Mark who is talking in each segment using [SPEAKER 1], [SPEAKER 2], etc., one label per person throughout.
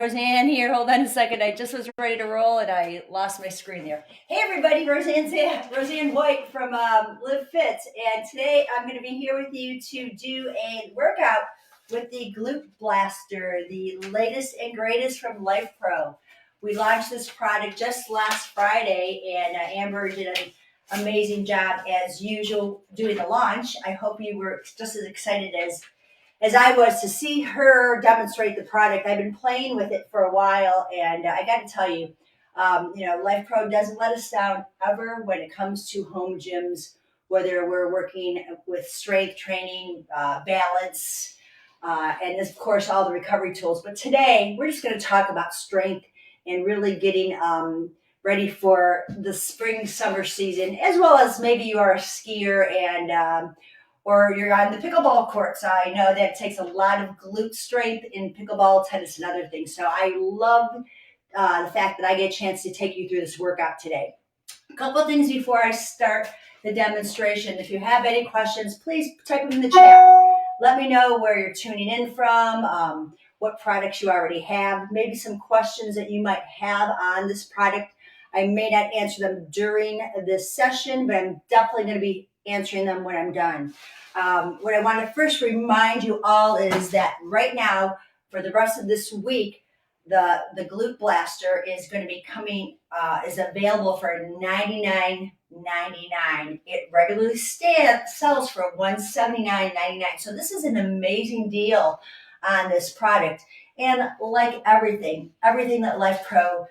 [SPEAKER 1] Roseann here. Hold on a second. I just was ready to roll and I lost my screen there. Hey everybody, Roseann White from Live Fit, and today I'm going to be here with you to do a workout with the Glute Blaster, the latest and greatest from Life Pro. We launched this product just last Friday, and Amber did an amazing job as usual doing the launch. I hope you were just as excited as I was to see her demonstrate the product. I've been playing with it for a while, and I got to tell you, Life Pro doesn't let us down ever when it comes to home gyms, whether we're working with strength training, balance, and of course, all the recovery tools. But today, we're just going to talk about strength and really getting ready for the spring, summer season, as well as maybe you are a skier and or you're on the pickleball courts. I know that takes a lot of glute strength in pickleball, tennis, and other things. So I love the fact that I get a chance to take you through this workout today. A couple of things before I start the demonstration. If you have any questions, please type them in the chat. Let me know where you're tuning in from, what products you already have, maybe some questions that you might have on this product. I may not answer them during this session, but I'm definitely going to be answering them when I'm done. What I want to first remind you all is that right now, for the rest of this week, the Glute Blaster is going to be coming, is available for $99.99. It regularly sells for $179.99. So this is an amazing deal on this product. And like everything that Life Pro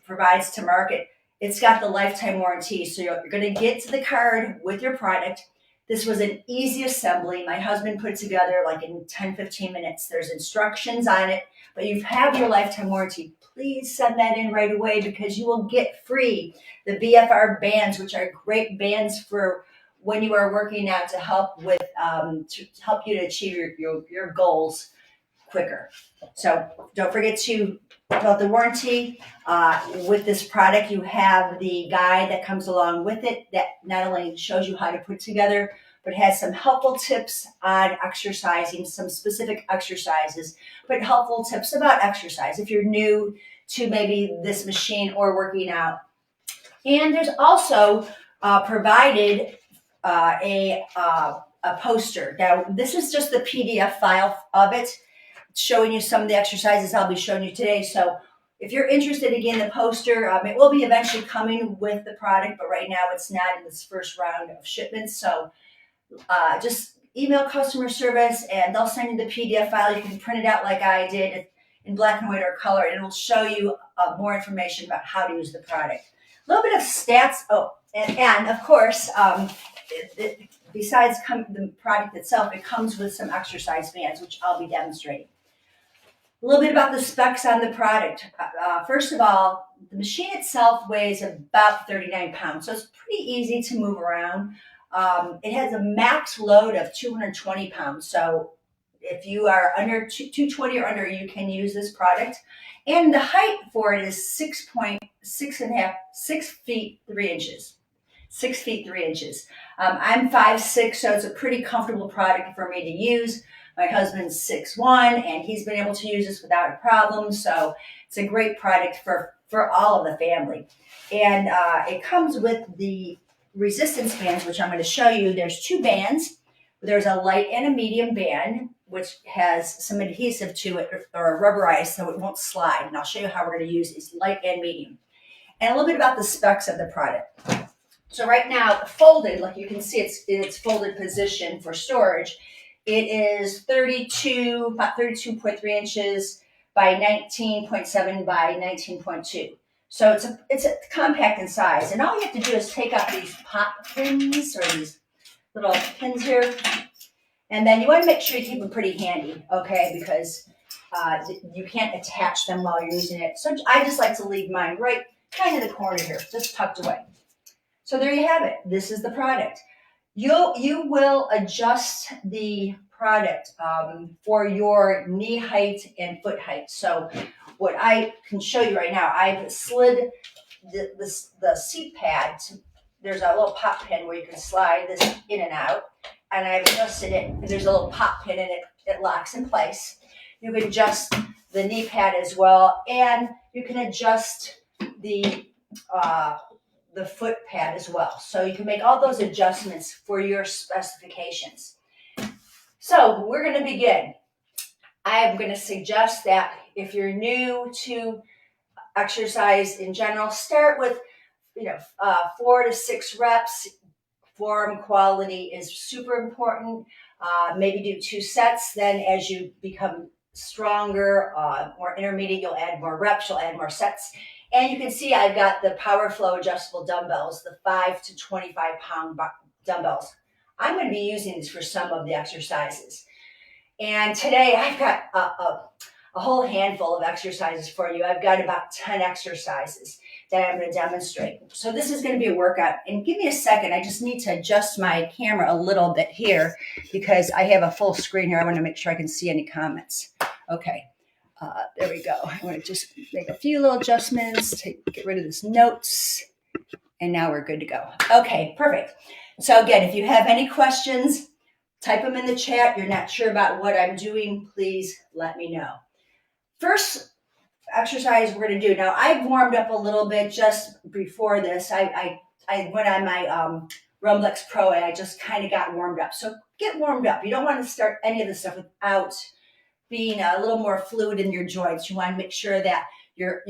[SPEAKER 1] provides to market, it's got the lifetime warranty. So you're going to get to the card with your product. This was an easy assembly. My husband put it together like in 10, 15 minutes. There's instructions on it, but you have your lifetime warranty. Please send that in right away because you will get free the BFR bands, which are great bands for when you are working out to help with to help you to achieve your goals quicker. So don't forget about the warranty. With this product, you have the guide that comes along with it that not only shows you how to put together, but has some helpful tips on exercising, some specific exercises, but helpful tips about exercise if you're new to maybe this machine or working out. And there's also provided a poster. Now, this is just the PDF file of it, showing you some of the exercises I'll be showing you today. So if you're interested, again, the poster, it will be eventually coming with the product, but right now it's not in this first round of shipments. So just email customer service and they'll send you the PDF file. You can print it out like I did in black and white or color, and it will show you more information about how to use the product. A little bit of stats. And of course, besides the product itself, it comes with some exercise bands, which I'll be demonstrating. A little bit about the specs on the product. First of all, the machine itself weighs about 39 pounds, so it's pretty easy to move around. It has a max load of 220 pounds, so if you are under 220 or under, you can use this product. And the height for it is 6 feet 3 inches. 6 feet 3 inches. I'm 5'6", so it's a pretty comfortable product for me to use. My husband's 6'1", and he's been able to use this without a problem. So it's a great product for all of the family. And it comes with the resistance bands, which I'm going to show you. There's two bands. There's a light and a medium band, which has some adhesive to it or rubberized so it won't slide. And I'll show you how we're going to use these light and medium. And a little bit about the specs of the product. So right now, folded, like you can see, it's in its folded position for storage. It is about 32.3 inches by 19.7 by 19.2. So it's a compact in size. And all you have to do is take out these pop pins or these little pins here. And then you want to make sure you keep them pretty handy, okay, because you can't attach them while you're using it. So I just like to leave mine right kind of the corner here, just tucked away. So there you have it. This is the product. You will adjust the product for your knee height and foot height. So what I can show you right now, I've slid the seat pad. There's a little pop pin where you can slide this in and out. And I've adjusted it. There's a little pop pin in it. It locks in place. You can adjust the knee pad as well, and you can adjust the foot pad as well. So you can make all those adjustments for your specifications. So we're going to begin. I'm going to suggest that if you're new to exercise in general, start with 4 to 6 reps. Form quality is super important. Maybe do 2 sets. Then as you become stronger, more intermediate, you'll add more reps, you'll add more sets. And you can see I've got the Power Flow adjustable dumbbells, the 5 to 25 pound dumbbells. I'm going to be using these for some of the exercises. And today I've got a whole handful of exercises for you. I've got about 10 exercises that I'm going to demonstrate. So this is going to be a workout. And give me a second. I just need to adjust my camera a little bit here because I have a full screen here. I want to make sure I can see any comments. Okay. There we go. I want to just make a few little adjustments, get rid of this notes, and now we're good to go. Okay, perfect. So again, if you have any questions, type them in the chat. You're not sure about what I'm doing, please let me know. First exercise we're going to do. Now, I've warmed up a little bit just before this. I went on my Rumblex Pro and I just kind of got warmed up. So get warmed up. You don't want to start any of this stuff without being a little more fluid in your joints. You want to make sure that you're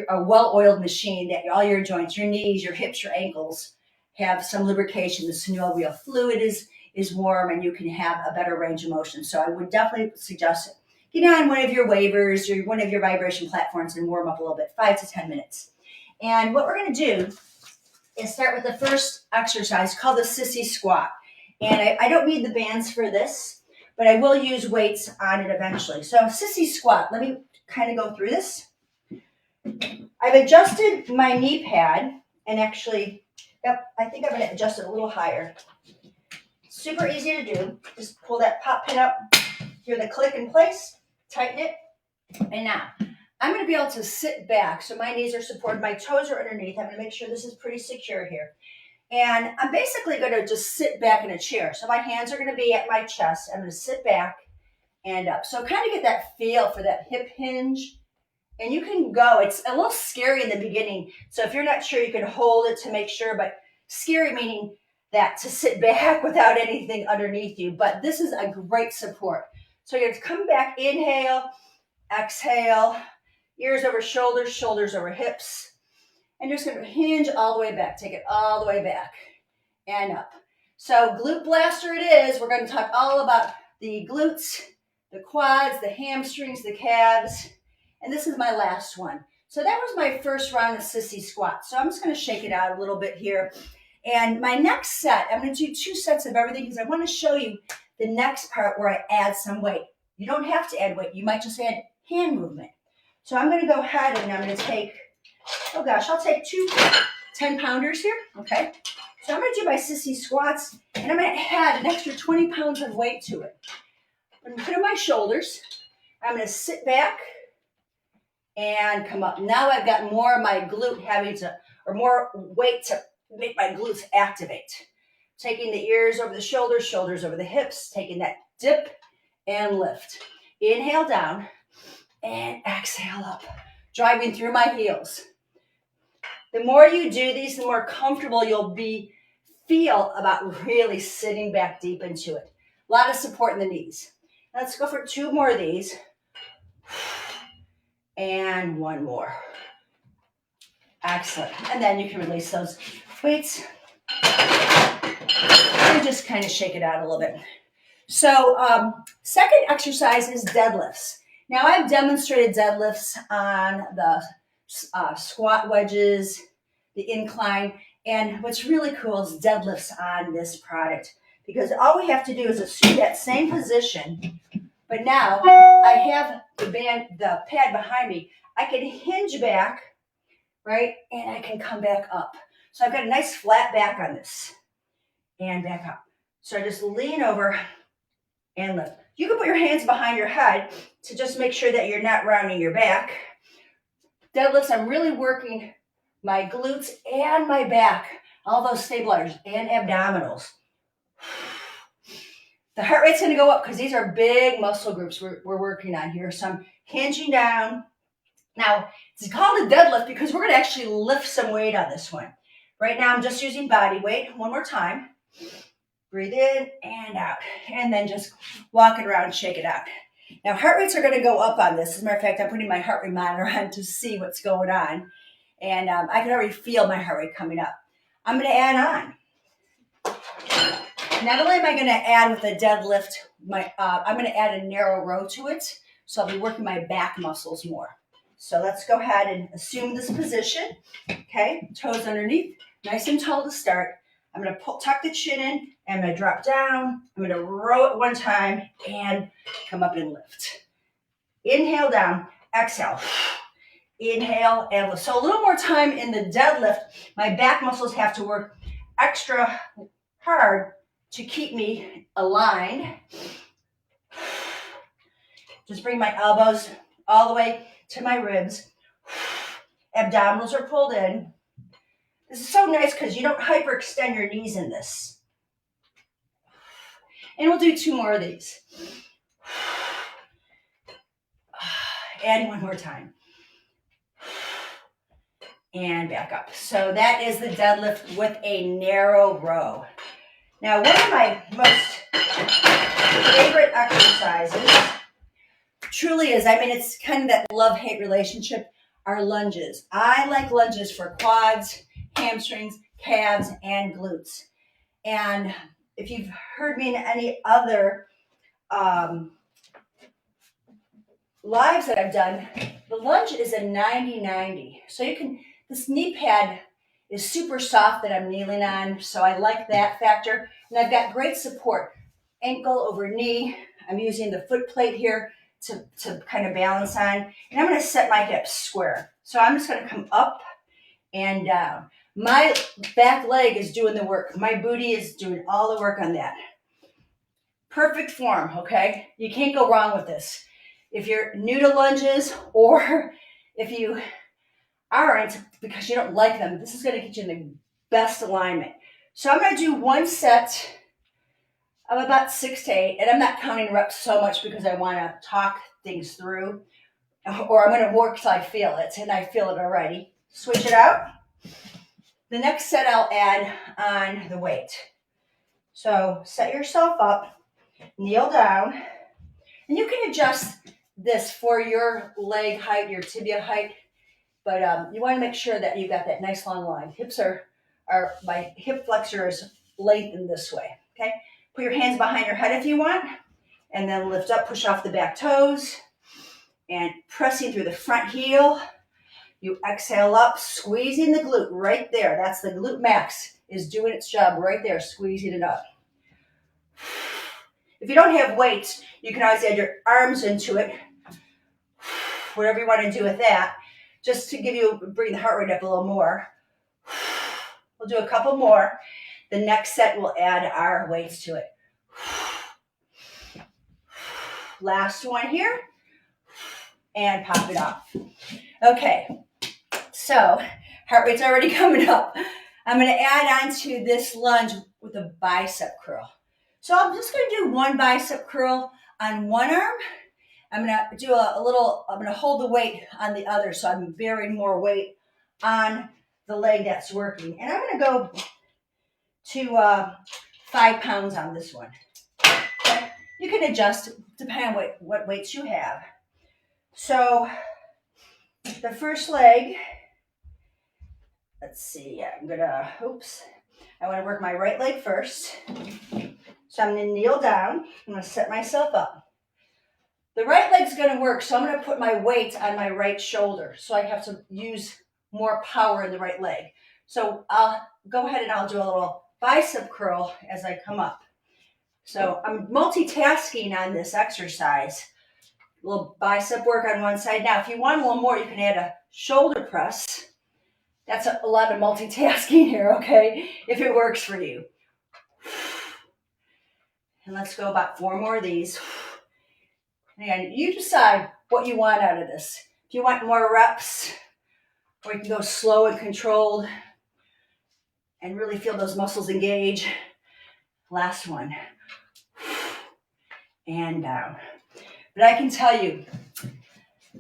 [SPEAKER 1] a well-oiled machine, that all your joints, your knees, your hips, your ankles have some lubrication. The synovial fluid is warm and you can have a better range of motion. So I would definitely suggest it. Get on one of your wavers or one of your vibration platforms and warm up a little bit, 5 to 10 minutes. And what we're going to do is start with the first exercise called the Sissy Squat. And I don't need the bands for this, but I will use weights on it eventually. So Sissy Squat, let me kind of go through this. I've adjusted my knee pad and actually, I think I'm going to adjust it a little higher. Super easy to do. Just pull that pop pin up, hear the click in place, tighten it. And now I'm going to be able to sit back. So my knees are supported, my toes are underneath. I'm going to make sure this is pretty secure here. And I'm basically going to just sit back in a chair. So my hands are going to be at my chest. I'm going to sit back and up. So kind of get that feel for that hip hinge. And you can go. It's a little scary in the beginning. So if you're not sure, you can hold it to make sure. But scary meaning that to sit back without anything underneath you. But this is a great support. So you're going to come back, inhale, exhale, ears over shoulders, shoulders over hips. And just going to hinge all the way back. Take it all the way back and up. So glute blaster it is. We're going to talk all about the glutes, the quads, the hamstrings, the calves. And this is my last one. So that was my first round of Sissy Squat. So I'm just going to shake it out a little bit here. And my next set, I'm going to do 2 sets of everything because I want to show you the next part where I add some weight. You don't have to add weight. You might just add hand movement. So I'm going to go ahead and I'm going to take, I'll take 2 10-pounders here, okay? So I'm going to do my Sissy Squats, and I'm going to add an extra 20 pounds of weight to it. I'm going to put it on my shoulders. I'm going to sit back and come up. Now I've got more of my glute or more weight to make my glutes activate. Taking the ears over the shoulders, shoulders over the hips, taking that dip and lift. Inhale down and exhale up, driving through my heels. The more you do these, the more comfortable you'll feel about really sitting back deep into it. A lot of support in the knees. Now let's go for 2 more of these. And 1 more. Excellent. And then you can release those weights. And just kind of shake it out a little bit. So second exercise is deadlifts. Now I've demonstrated deadlifts on the squat wedges, the incline, and what's really cool is deadlifts on this product because all we have to do is assume that same position, but now I have the pad behind me. I can hinge back, right, and I can come back up. So I've got a nice flat back on this and back up. So I just lean over and lift. You can put your hands behind your head to just make sure that you're not rounding your back. Deadlifts, I'm really working my glutes and my back, all those stabilizers and abdominals. The heart rate's going to go up because these are big muscle groups we're working on here. So I'm hinging down. Now, it's called a deadlift because we're going to actually lift some weight on this one. Right now, I'm just using body weight. One more time. Breathe in and out. And then just walk it around and shake it out. Now, heart rates are going to go up on this. As a matter of fact, I'm putting my heart rate monitor on to see what's going on. And I can already feel my heart rate coming up. I'm going to add on. Not only am I going to add with a deadlift, I'm going to add a narrow row to it. So I'll be working my back muscles more. So let's go ahead and assume this position. Okay, toes underneath, nice and tall to start. I'm going to tuck the chin in, and I'm going to drop down. I'm going to row it one time and come up and lift. Inhale down, exhale. Inhale and lift. So a little more time in the deadlift. My back muscles have to work extra hard to keep me aligned. Just bring my elbows all the way to my ribs. Abdominals are pulled in. This is so nice because you don't hyperextend your knees in this. And we'll do 2 more of these. And one more time. And back up. So that is the deadlift with a narrow row. Now, one of my most favorite exercises truly is, it's kind of that love-hate relationship, are lunges. I like lunges for quads, hamstrings, calves, and glutes. And if you've heard me in any other lives that I've done, the lunge is a 90-90. So this knee pad is super soft that I'm kneeling on, so I like that factor. And I've got great support, ankle over knee. I'm using the foot plate here to kind of balance on. And I'm going to set my hips square. So I'm just going to come up and down. My back leg is doing the work. My booty is doing all the work on that. Perfect form, okay? You can't go wrong with this. If you're new to lunges, or if you aren't because you don't like them, this is going to get you in the best alignment. So I'm going to do one set of about 6 to 8, and I'm not counting reps so much because I want to talk things through, or I'm going to work till I feel it, and I feel it already. Switch it out. The next set I'll add on the weight. So set yourself up, kneel down, and you can adjust this for your leg height, your tibia height, but you want to make sure that you got that nice long line. My hip flexor is lengthened this way, okay? Put your hands behind your head if you want, and then lift up, push off the back toes, and pressing through the front heel. You exhale up, squeezing the glute right there. That's the glute max is doing its job right there, squeezing it up. If you don't have weights, you can always add your arms into it, whatever you want to do with that, just to bring the heart rate up a little more. We'll do a couple more. The next set, we'll add our weights to it. Last one here, and pop it off. Okay, so heart rate's already coming up. I'm going to add on to this lunge with a bicep curl. So I'm just going to do one bicep curl on one arm. I'm going to do I'm going to hold the weight on the other, so I'm bearing more weight on the leg that's working. And I'm going to go to 5 pounds on this one. Okay? You can adjust depending on what weights you have. So the first leg, let's see, I want to work my right leg first. So I'm going to kneel down. I'm going to set myself up. The right leg's going to work, so I'm going to put my weight on my right shoulder. So I have to use more power in the right leg. So I'll go ahead and I'll do a little bicep curl as I come up. So I'm multitasking on this exercise. A little bicep work on one side. Now, if you want a little more, you can add a shoulder press. That's a lot of multitasking here, okay? If it works for you. And let's go about 4 more of these. And you decide what you want out of this. If you want more reps, or you can go slow and controlled and really feel those muscles engage. Last one. and down. But I can tell you,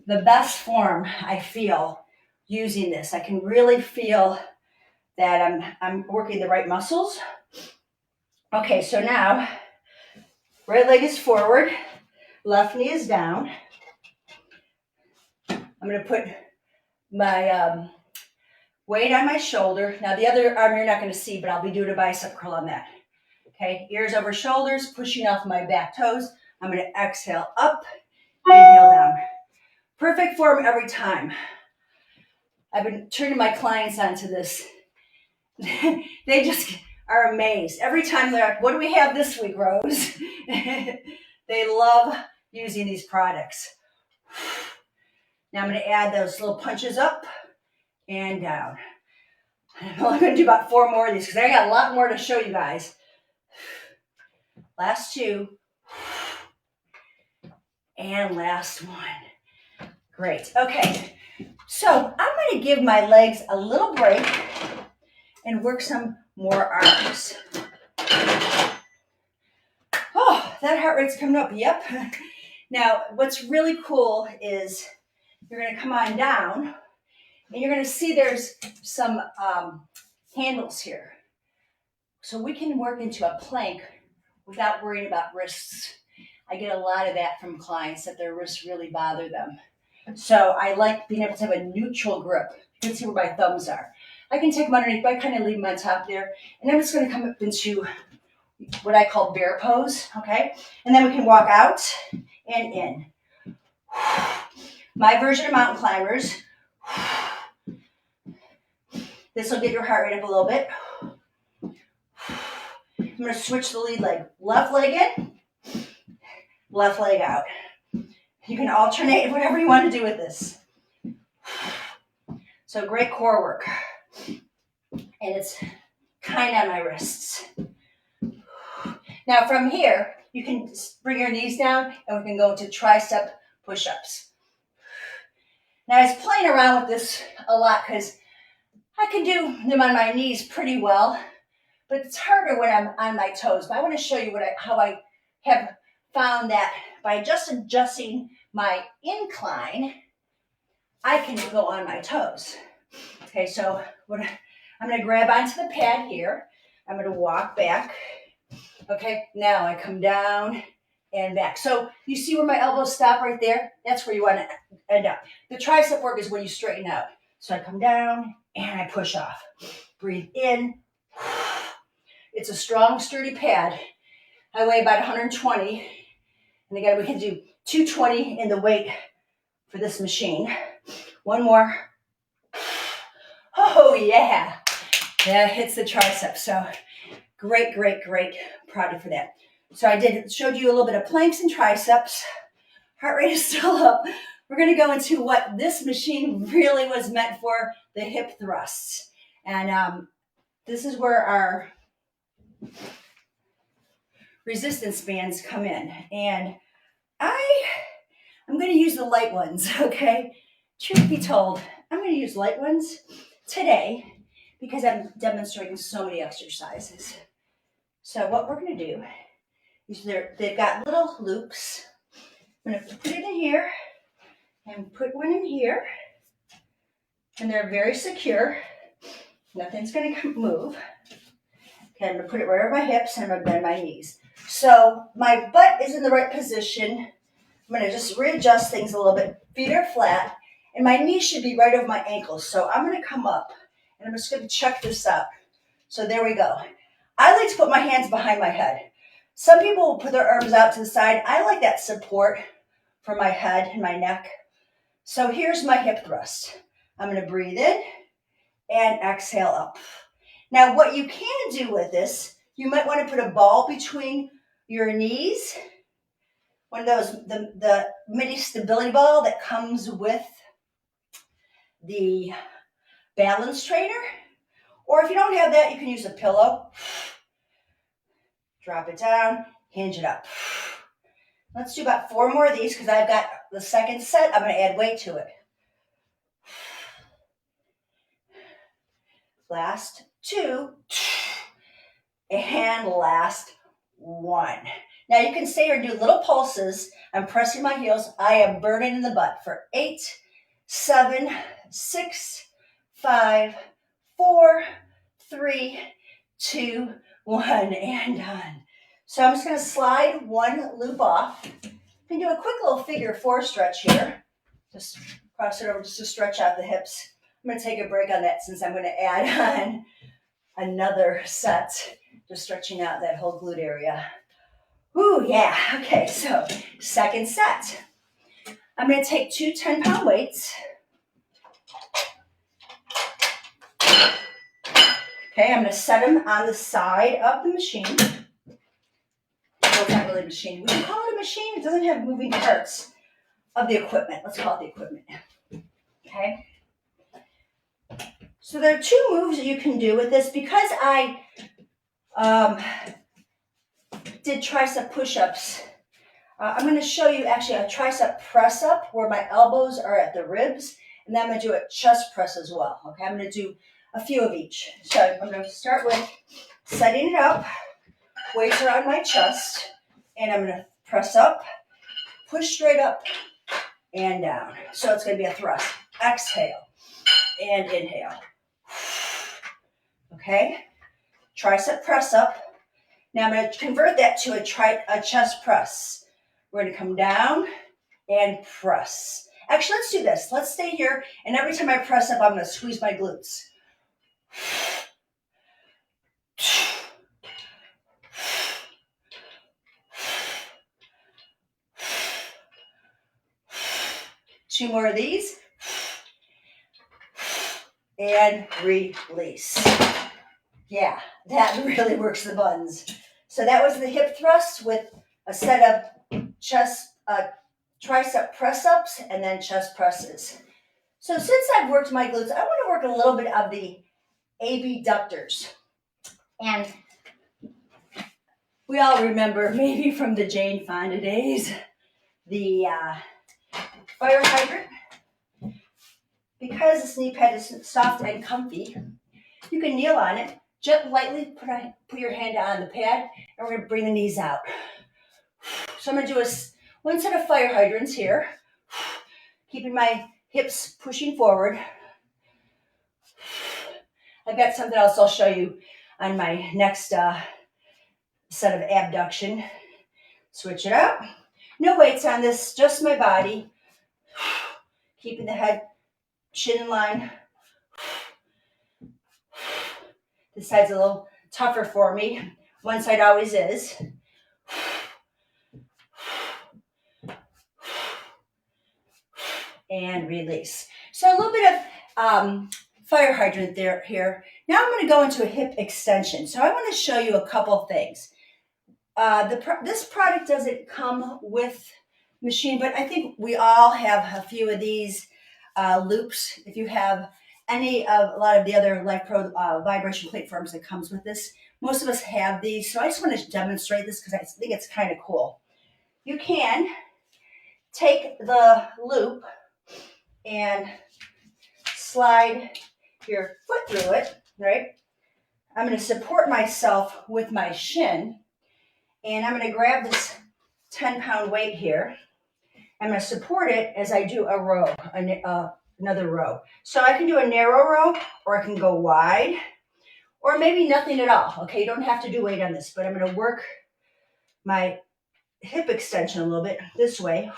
[SPEAKER 1] the best form I feel using this, I can really feel that I'm working the right muscles. Okay, so now, right leg is forward, left knee is down. I'm going to put my weight on my shoulder. Now the other arm you're not going to see, but I'll be doing a bicep curl on that. Okay, ears over shoulders, pushing off my back toes. I'm going to exhale up, inhale down. Perfect form every time. I've been turning my clients onto this. They just are amazed. Every time they're like, what do we have this week, Rose? They love using these products. Now I'm going to add those little punches up and down. I'm only going to do about 4 more of these because I got a lot more to show you guys. Last 2. And last 1. Great. Okay. So I'm going to give my legs a little break and work some more arms. Oh, that heart rate's coming up. Yep. Now, what's really cool is you're going to come on down and you're going to see there's some handles here. So we can work into a plank without worrying about wrists. I get a lot of that from clients that their wrists really bother them. So I like being able to have a neutral grip. You can see where my thumbs are. I can take them underneath, but I kind of leave them on top there. And I'm just going to come up into what I call bear pose, okay? And then we can walk out and in. My version of mountain climbers. This will get your heart rate up a little bit. I'm going to switch the lead leg. Left leg in, left leg out. You can alternate whatever you want to do with this. So great core work. And it's kind on my wrists. Now from here, you can bring your knees down and we can go into tricep push-ups. Now I was playing around with this a lot because I can do them on my knees pretty well, but it's harder when I'm on my toes. But I want to show you how I have found that by just adjusting my incline, I can go on my toes. Okay, so I'm going to grab onto the pad here. I'm going to walk back. Okay, now I come down and back. So you see where my elbows stop right there? That's where you want to end up. The tricep work is when you straighten out. So I come down and I push off. Breathe in. It's a strong, sturdy pad. I weigh about 120. And again, we can do 220 in the weight for this machine. 1 more. Oh, yeah. That hits the tricep. So great, great, great product for that. So I showed you a little bit of planks and triceps. Heart rate is still up. We're going to go into what this machine really was meant for, the hip thrusts. And this is where our resistance bands come in. And I'm going to use the light ones, okay? Truth be told, I'm going to use light ones today because I'm demonstrating so many exercises. So what we're going to do is they've got little loops. I'm going to put it in here and put one in here. And they're very secure. Nothing's going to move. Okay, I'm going to put it right over my hips and I'm going to bend my knees. So my butt is in the right position. I'm going to just readjust things a little bit. Feet are flat. And my knees should be right over my ankles. So I'm going to come up and I'm just going to check this out. So there we go. I like to put my hands behind my head. Some people will put their arms out to the side. I like that support for my head and my neck. So here's my hip thrust. I'm going to breathe in and exhale up. Now what you can do with this, you might want to put a ball between your knees. One of those, the mini stability ball that comes with the balance trainer. Or if you don't have that, you can use a pillow. Drop it down, hinge it up. Let's do about 4 more of these because I've got the second set. I'm going to add weight to it. Last 2. And last 1. Now you can stay here and do little pulses. I'm pressing my heels. I am burning in the butt for 8, 7, 6, 5, 4, 3, 2, 1, and done. So I'm just going to slide one loop off. You can do a quick little figure 4 stretch here. Just cross it over just to stretch out the hips. I'm going to take a break on that since I'm going to add on another set, just stretching out that whole glute area. Ooh, yeah. Okay, so second set. I'm going to take 2 10-pound weights. Okay, I'm going to set them on the side of the machine. Well, it's not really a machine. We can call it a machine. It doesn't have moving parts of the equipment. Let's call it the equipment. Okay. So there are 2 moves that you can do with this. Because I did tricep push-ups, I'm going to show you actually a tricep press-up where my elbows are at the ribs, and then I'm going to do a chest press as well. Okay, I'm going to do a few of each. So I'm going to start with setting it up, weights are on my chest, and I'm going to press up, push straight up, and down. So it's going to be a thrust. Exhale and inhale. Okay, tricep press up. Now I'm going to convert that to a chest press. We're going to come down and press. Actually, let's do this. Let's stay here, and every time I press up, I'm going to squeeze my glutes. Two more of these. And release. Yeah, that really works the buns. So that was the hip thrust with a set of tricep press-ups and then chest presses. So since I've worked my glutes, I want to work a little bit of the abductors. And we all remember, maybe from the Jane Fonda days, the fire hydrant. Because this knee pad is soft and comfy, you can kneel on it, just lightly put your hand on the pad, and we're going to bring the knees out. So I'm going to do one set of fire hydrants here, keeping my hips pushing forward. I've got something else I'll show you on my next set of abduction. Switch it up. No weights on this, just my body. Keeping the head, chin in line. This side's a little tougher for me. One side always is. And release. So a little bit of fire hydrant here. Now I'm going to go into a hip extension. So I want to show you a couple things. This product doesn't come with machine, but I think we all have a few of these loops. If you have a lot of the other Life Pro vibration platforms that comes with this, most of us have these. So I just want to demonstrate this because I think it's kind of cool. You can take the loop and slide your foot through it, right? I'm going to support myself with my shin, and I'm going to grab this 10-pound weight here. I'm going to support it as I do a row, another row. So I can do a narrow row, or I can go wide, or maybe nothing at all. Okay, you don't have to do weight on this, but I'm going to work my hip extension a little bit this way.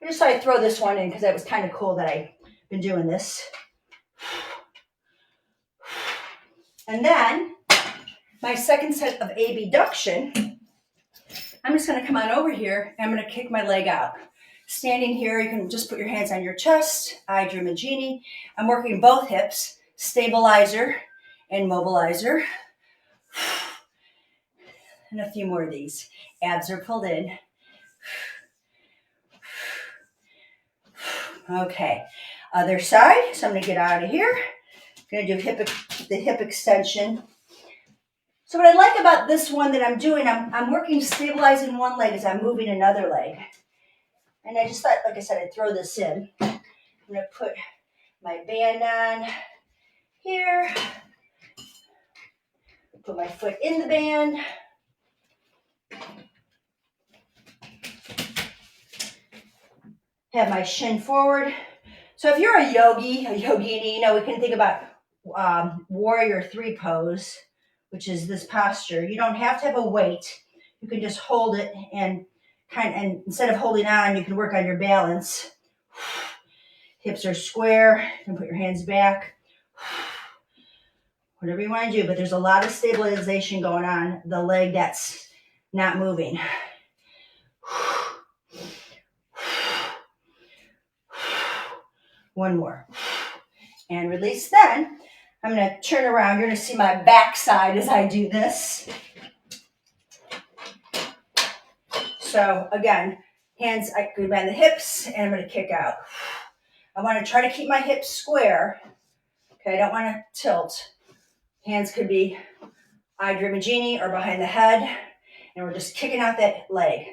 [SPEAKER 1] I just thought I'd throw this one in because it was kind of cool that I've been doing this. And then my second set of abduction, I'm just going to come on over here and I'm going to kick my leg out. Standing here, you can just put your hands on your chest. I dream a genie. I'm working both hips, stabilizer and mobilizer. And a few more of these. Abs are pulled in. Okay, other side. So I'm going to get out of here. I'm going to do the hip extension. So what I like about this one that I'm doing, I'm working stabilizing one leg as I'm moving another leg. And I just thought, like I said, I'd throw this in. I'm going to put my band on here. Put my foot in the band. Have my shin forward. So if you're a yogini, we can think about warrior 3 pose, which is this posture. You don't have to have a weight. You can just hold it and instead of holding on, you can work on your balance. Hips are square. You can put your hands back. Whatever you want to do, but there's a lot of stabilization going on the leg that's not moving. One more. And release. Then I'm going to turn around. You're going to see my backside as I do this. So again, hands, I go behind the hips, and I'm going to kick out. I want to try to keep my hips square. Okay, I don't want to tilt. Hands could be Idrimagini or behind the head, and we're just kicking out that leg.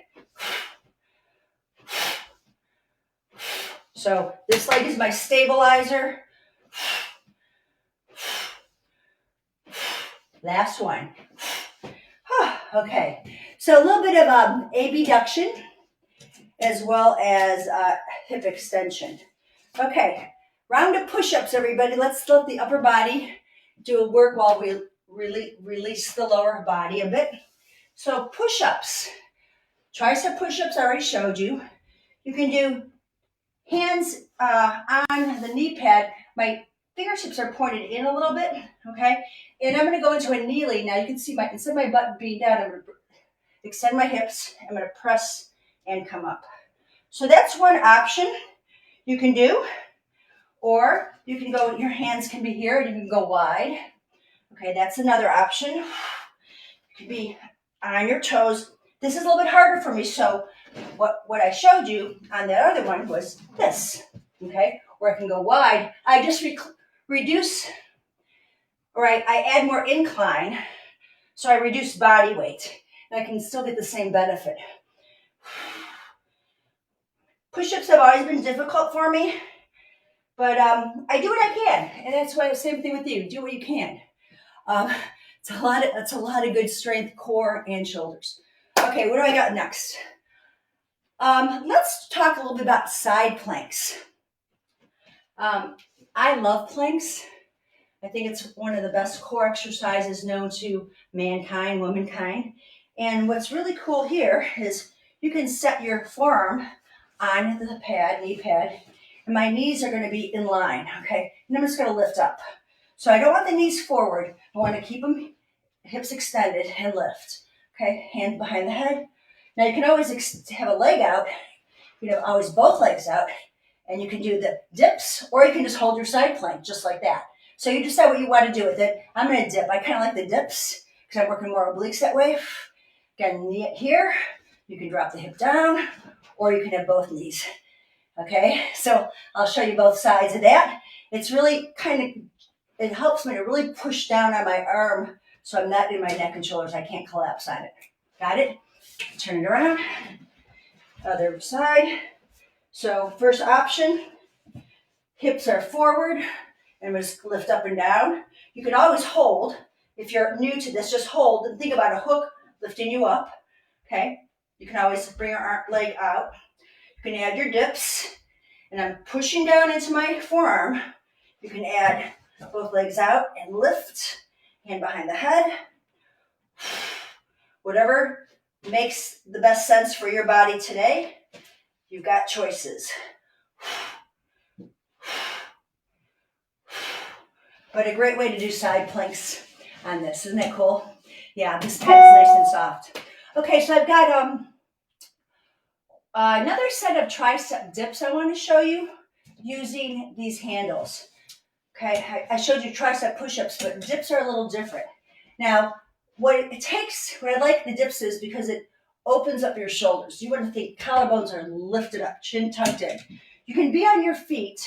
[SPEAKER 1] So this leg is my stabilizer. Last one. Okay, so a little bit of abduction as well as hip extension. Okay, round of push-ups, everybody. Let's let the upper body do a work while we release the lower body a bit. So push-ups, tricep push-ups, I already showed you. You can do hands on the knee pad. My fingertips are pointed in a little bit, okay? And I'm going to go into a kneeling. Now you can see instead of my butt being down, I'm going to extend my hips. I'm going to press and come up. So that's one option you can do. Or you can go, your hands can be here, and you can go wide. Okay, that's another option. You could be on your toes. This is a little bit harder for me, so what I showed you on that other one was this, okay? Where I can go wide. I just reduce, or I add more incline, so I reduce body weight, and I can still get the same benefit. Push-ups have always been difficult for me, but I do what I can, and that's why same thing with you. Do what you can. It's a lot of good strength, core and shoulders. Okay, what do I got next? Let's talk a little bit about side planks. I love planks. I think it's one of the best core exercises known to mankind, womankind. And what's really cool here is you can set your forearm on the pad, knee pad, and my knees are going to be in line, okay? And I'm just going to lift up. So I don't want the knees forward. I want to keep them hips extended and lift. Okay, hand behind the head. Now you can always have a leg out. You know, always both legs out, and you can do the dips, or you can just hold your side plank just like that. So you decide what you want to do with it. I'm going to dip. I kind of like the dips because I'm working more obliques that way. Again, knee here. You can drop the hip down, or you can have both knees. Okay, so I'll show you both sides of that. It's really it helps me to really push down on my arm so I'm not in my neck and shoulders. I can't collapse on it. Got it? Turn it around. Other side. So first option, hips are forward and just lift up and down. You can always hold. If you're new to this, just hold and think about a hook lifting you up. Okay? You can always bring your leg out. You can add your dips. And I'm pushing down into my forearm. You can add both legs out and lift. Hand behind the head. Whatever makes the best sense for your body today, you've got choices. But a great way to do side planks on this. Isn't that cool? Yeah, this pad is nice and soft. Okay, so I've got another set of tricep dips I want to show you using these handles. Okay, I showed you tricep push-ups, but dips are a little different. Now, what I like the dips is because it opens up your shoulders. You want to think collarbones are lifted up, chin tucked in. You can be on your feet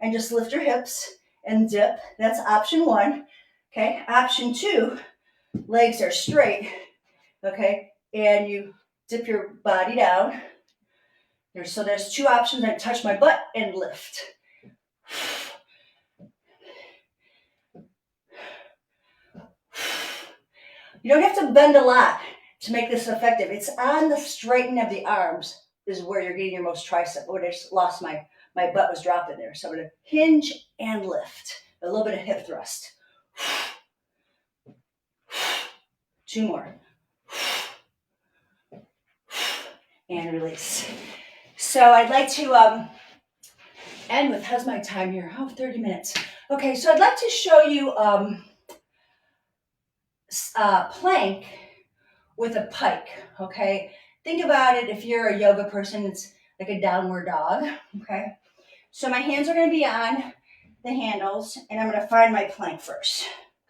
[SPEAKER 1] and just lift your hips and dip. That's option one. Okay, option two, legs are straight. Okay, and you dip your body down. So there's two options. I touch my butt and lift. You don't have to bend a lot to make this effective. It's on the straightening of the arms is where you're getting your most tricep. Oh, I just lost my butt was dropping there. So I'm going to hinge and lift. A little bit of hip thrust. 2 more. And release. So I'd like to end with, how's my time here? Oh, 30 minutes. Okay, so I'd like to show you plank with a pike, okay? Think about it, if you're a yoga person, it's like a downward dog, okay? So my hands are gonna be on the handles, and I'm gonna find my plank first,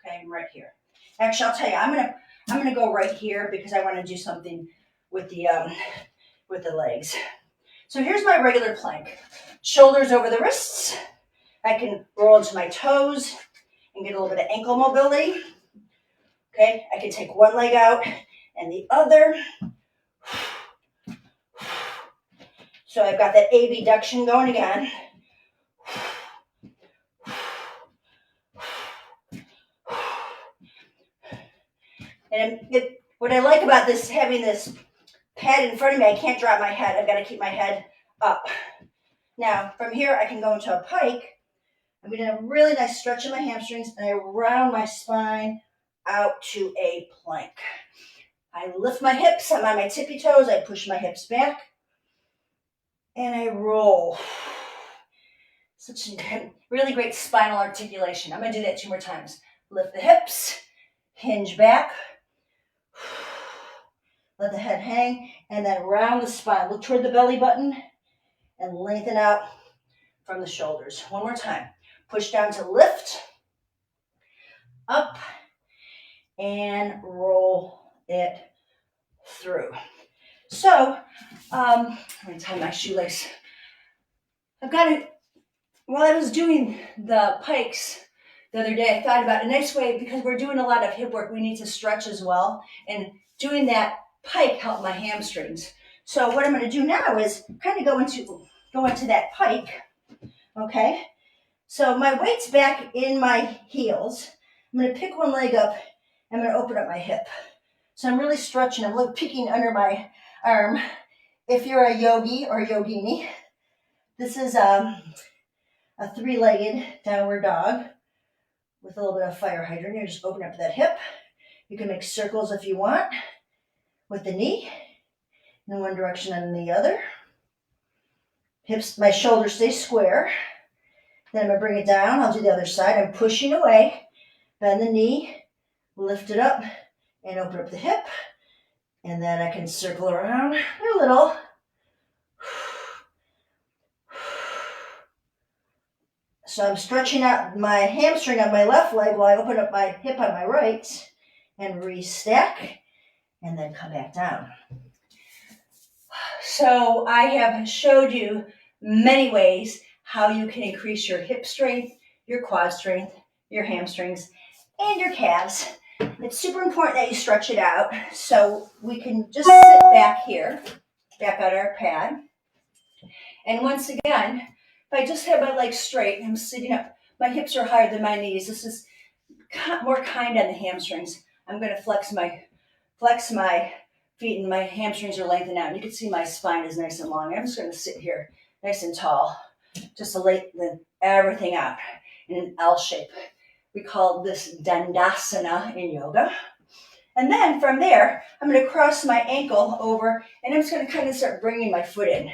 [SPEAKER 1] okay? I'm right here. Actually, I'll tell you, I'm gonna go right here because I wanna do something with the legs. So here's my regular plank. Shoulders over the wrists. I can roll into my toes and get a little bit of ankle mobility. Okay, I can take one leg out and the other. So I've got that abduction going again. And what I like about this, having this pad in front of me, I can't drop my head. I've got to keep my head up. Now, from here, I can go into a pike. I'm getting a really nice stretch in my hamstrings, and I round my spine out to a plank. I lift my hips. I'm on my tippy toes. I push my hips back, and I roll. Such a really great spinal articulation. I'm going to do that 2 more times. Lift the hips, hinge back, let the head hang, and then round the spine. Look toward the belly button and lengthen out from the shoulders. 1 more time. Push down to lift, up, and roll it through. So, I'm going to tie my shoelace. I've got it. While I was doing the pikes the other day, I thought about a nice way, because we're doing a lot of hip work, we need to stretch as well. And doing that pike helped my hamstrings. So what I'm going to do now is kind of go into that pike, okay? So my weight's back in my heels. I'm going to pick one leg up. I'm going to open up my hip. So I'm really stretching. I'm peeking under my arm. If you're a yogi or yogini, this is a 3-legged downward dog with a little bit of fire hydrant. You just open up that hip. You can make circles if you want with the knee in one direction and the other. Hips, my shoulders stay square. Then I'm going to bring it down. I'll do the other side. I'm pushing away. Bend the knee, lift it up, and open up the hip. And then I can circle around a little. So I'm stretching out my hamstring on my left leg while I open up my hip on my right, and restack, and then come back down. So I have showed you many ways how you can increase your hip strength, your quad strength, your hamstrings, and your calves. It's super important that you stretch it out. So we can just sit back here, back on our pad. And once again, if I just have my legs straight, I'm sitting up, my hips are higher than my knees. This is more kind on the hamstrings. I'm going to flex my feet, and my hamstrings are lengthened out. You can see my spine is nice and long. I'm just going to sit here nice and tall, just to lengthen everything out in an L shape. We call this Dandasana in yoga. And then from there, I'm going to cross my ankle over, and I'm just going to kind of start bringing my foot in.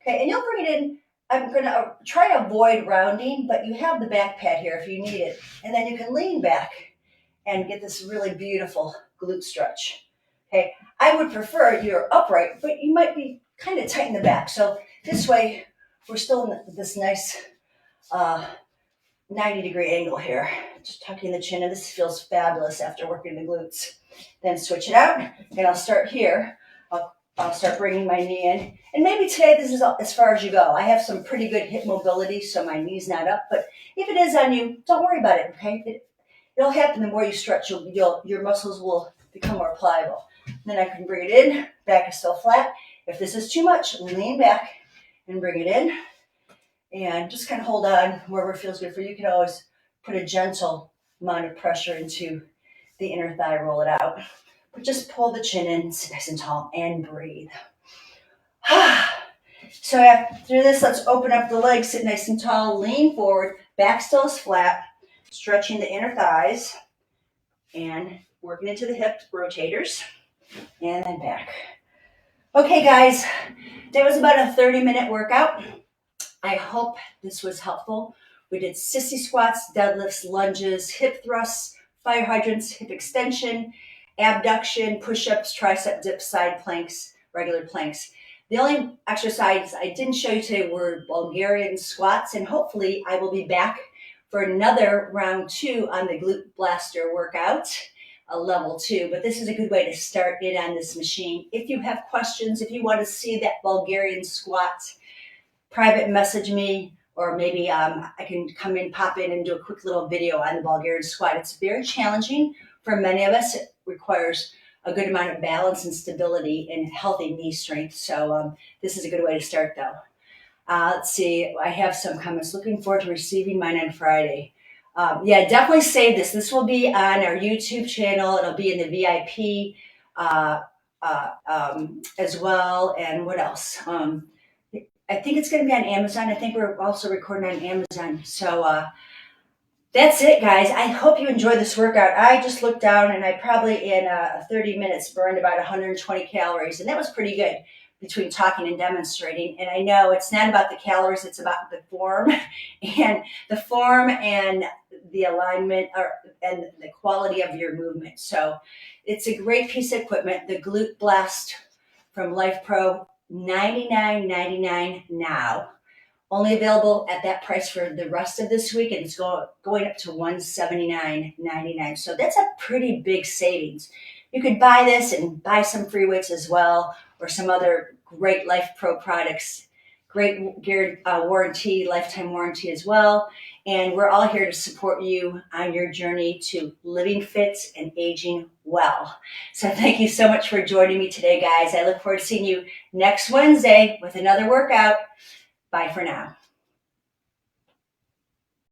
[SPEAKER 1] Okay, and you'll bring it in. I'm going to try to avoid rounding, but you have the back pad here if you need it. And then you can lean back and get this really beautiful glute stretch. Okay, I would prefer you're upright, but you might be kind of tight in the back. So this way, we're still in this nice 90-degree angle here. Just tucking the chin, and this feels fabulous after working the glutes. Then switch it out, and I'll start here. I'll start bringing my knee in. And maybe today this is as far as you go. I have some pretty good hip mobility, so my knee's not up. But if it is on you, don't worry about it, okay? It'll happen the more you stretch. Your muscles will become more pliable. Then I can bring it in. Back is still flat. If this is too much, lean back and bring it in. And just kind of hold on wherever it feels good for you. You can always put a gentle amount of pressure into the inner thigh, roll it out. But just pull the chin in, sit nice and tall, and breathe. So after this, let's open up the legs, sit nice and tall, lean forward, back still is flat, stretching the inner thighs, and working into the hip rotators, and then back. Okay, guys, that was about a 30-minute workout. I hope this was helpful. We did sissy squats, deadlifts, lunges, hip thrusts, fire hydrants, hip extension, abduction, push-ups, tricep dips, side planks, regular planks. The only exercise I didn't show you today were Bulgarian squats, and hopefully I will be back for another round 2 on the GluteBlast Workout, a level 2. But this is a good way to start in on this machine. If you have questions, if you want to see that Bulgarian squat, private message me, or maybe I can pop in and do a quick little video on the Bulgarian squat. It's very challenging for many of us. It requires a good amount of balance and stability and healthy knee strength. So this is a good way to start, though. Let's see. I have some comments. Looking forward to receiving mine on Friday. Yeah, definitely save this. This will be on our YouTube channel. It'll be in the VIP as well. And what else? I think it's going to be on Amazon. I think we're also recording on Amazon. So that's it, guys. I hope you enjoyed this workout. I just looked down, and I probably in 30 minutes burned about 120 calories. And that was pretty good between talking and demonstrating. And I know it's not about the calories. It's about the form and the alignment and the quality of your movement. So it's a great piece of equipment. The GluteBlast from Life Pro, $99.99 now. Only available at that price for the rest of this week, and it's going up to $179.99. So that's a pretty big savings. You could buy this and buy some free weights as well, or some other great Life Pro products. Great geared warranty, lifetime warranty as well. And we're all here to support you on your journey to living fit and aging well. So thank you so much for joining me today, guys. I look forward to seeing you next Wednesday with another workout. Bye for now.